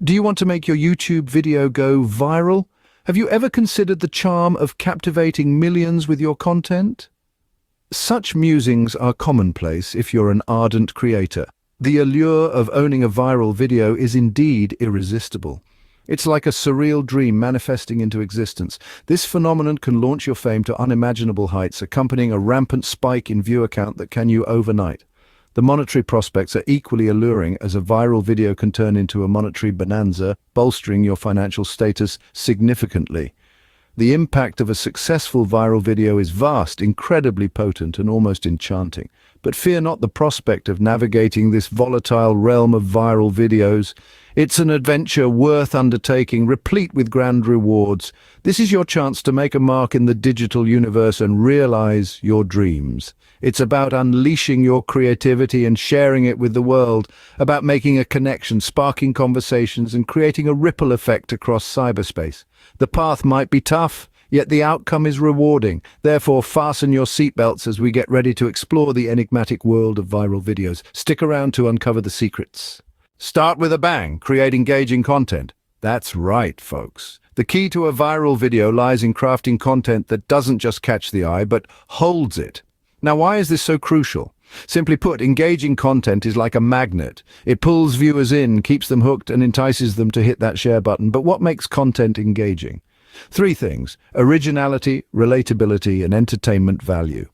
Do you want to make your YouTube video go viral? Have you ever considered the charm of captivating millions with your content? Such musings are commonplace if you're an ardent creator. The allure of owning a viral video is indeed irresistible. It's like a surreal dream manifesting into existence. This phenomenon can launch your fame to unimaginable heights, accompanying a rampant spike in viewer count that can you overnight. The monetary prospects are equally alluring, as a viral video can turn into a monetary bonanza, bolstering your financial status significantly. The impact of a successful viral video is vast, incredibly potent, and almost enchanting. But fear not the prospect of navigating this volatile realm of viral videos. It's an adventure worth undertaking, replete with grand rewards. This is your chance to make a mark in the digital universe and realize your dreams. It's about unleashing your creativity and sharing it with the world, about making a connection, sparking conversations, and creating a ripple effect across cyberspace. The path might be tough, yet the outcome is rewarding. Therefore, fasten your seatbelts as we get ready to explore the enigmatic world of viral videos. Stick around to uncover the secrets. Start with a bang, create engaging content. That's right, folks. The key to a viral video lies in crafting content that doesn't just catch the eye, but holds it. Now, why is this so crucial? Simply put, engaging content is like a magnet. It pulls viewers in, keeps them hooked, and entices them to hit that share button. But what makes content engaging? Three things: originality, relatability, and entertainment value.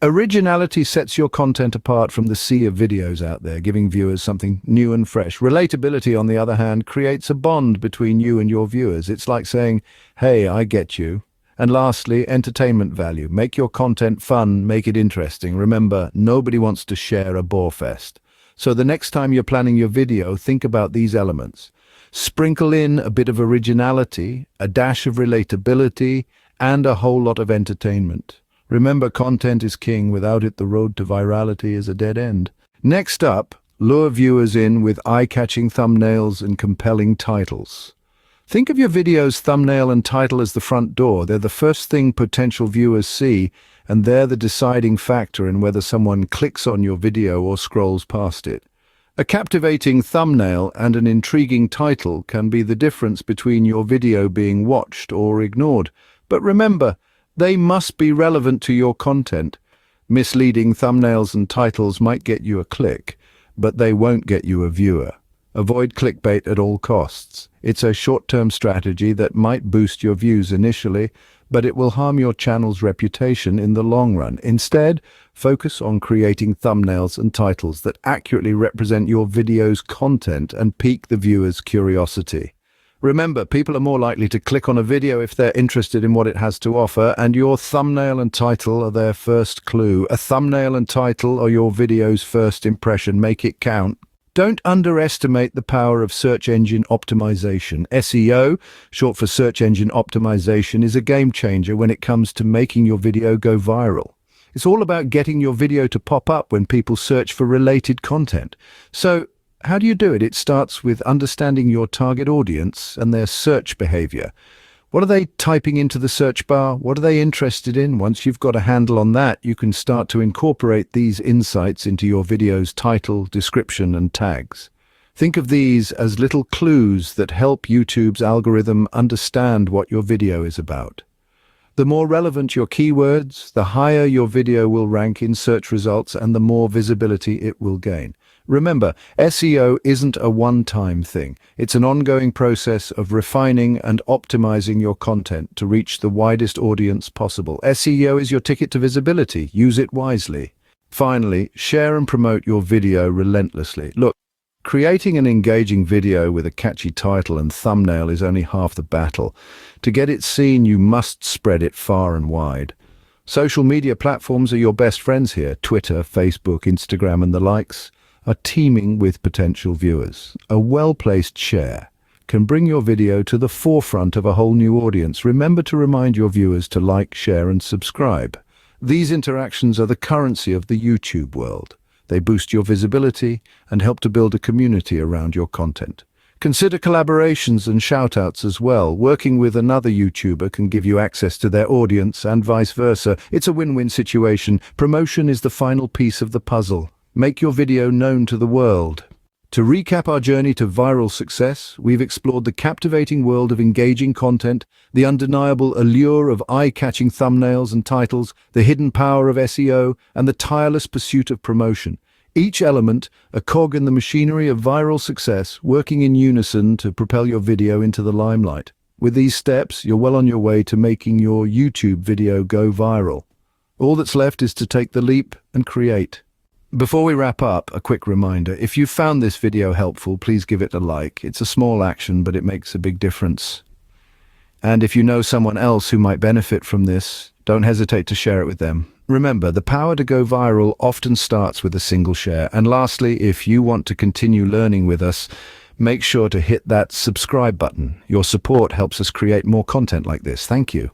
Originality sets your content apart from the sea of videos out there, giving viewers something new and fresh. Relatability, on the other hand, creates a bond between you and your viewers. It's like saying, "Hey, I get you." And lastly, entertainment value. Make your content fun, make it interesting. Remember, nobody wants to share a bore fest. So the next time you're planning your video, think about these elements. Sprinkle in a bit of originality, a dash of relatability, and a whole lot of entertainment. Remember, content is king. Without it, the road to virality is a dead end. Next up, lure viewers in with eye-catching thumbnails and compelling titles. Think of your video's thumbnail and title as the front door. They're the first thing potential viewers see, and they're the deciding factor in whether someone clicks on your video or scrolls past it. A captivating thumbnail and an intriguing title can be the difference between your video being watched or ignored. But remember, they must be relevant to your content. Misleading thumbnails and titles might get you a click, but they won't get you a viewer. Avoid clickbait at all costs. It's a short-term strategy that might boost your views initially, but it will harm your channel's reputation in the long run. Instead, focus on creating thumbnails and titles that accurately represent your video's content and pique the viewer's curiosity. Remember, people are more likely to click on a video if they're interested in what it has to offer, and your thumbnail and title are their first clue. A thumbnail and title are your video's first impression. Make it count. Don't underestimate the power of search engine optimization. SEO, short for search engine optimization, is a game changer when it comes to making your video go viral. It's all about getting your video to pop up when people search for related content. So, how do you do it? It starts with understanding your target audience and their search behavior. What are they typing into the search bar? What are they interested in? Once you've got a handle on that, you can start to incorporate these insights into your video's title, description, and tags. Think of these as little clues that help YouTube's algorithm understand what your video is about. The more relevant your keywords, the higher your video will rank in search results and the more visibility it will gain. Remember, SEO isn't a one-time thing. It's an ongoing process of refining and optimizing your content to reach the widest audience possible. SEO is your ticket to visibility. Use it wisely. Finally, share and promote your video relentlessly. Look, creating an engaging video with a catchy title and thumbnail is only half the battle. To get it seen, you must spread it far and wide. Social media platforms are your best friends here. Twitter, Facebook, Instagram, and the likes are teeming with potential viewers. A well-placed share can bring your video to the forefront of a whole new audience. Remember to remind your viewers to like, share, and subscribe. These interactions are the currency of the YouTube world. They boost your visibility and help to build a community around your content. Consider collaborations and shout-outs as well. Working with another YouTuber can give you access to their audience and vice versa. It's a win-win situation. Promotion is the final piece of the puzzle. Make your video known to the world. To recap our journey to viral success, we've explored the captivating world of engaging content, the undeniable allure of eye-catching thumbnails and titles, the hidden power of SEO, and the tireless pursuit of promotion. Each element, a cog in the machinery of viral success, working in unison to propel your video into the limelight. With these steps, you're well on your way to making your YouTube video go viral. All that's left is to take the leap and create. Before we wrap up, a quick reminder. If you found this video helpful, please give it a like. It's a small action, but it makes a big difference. And if you know someone else who might benefit from this, don't hesitate to share it with them. Remember, the power to go viral often starts with a single share. And lastly, if you want to continue learning with us, make sure to hit that subscribe button. Your support helps us create more content like this. Thank you.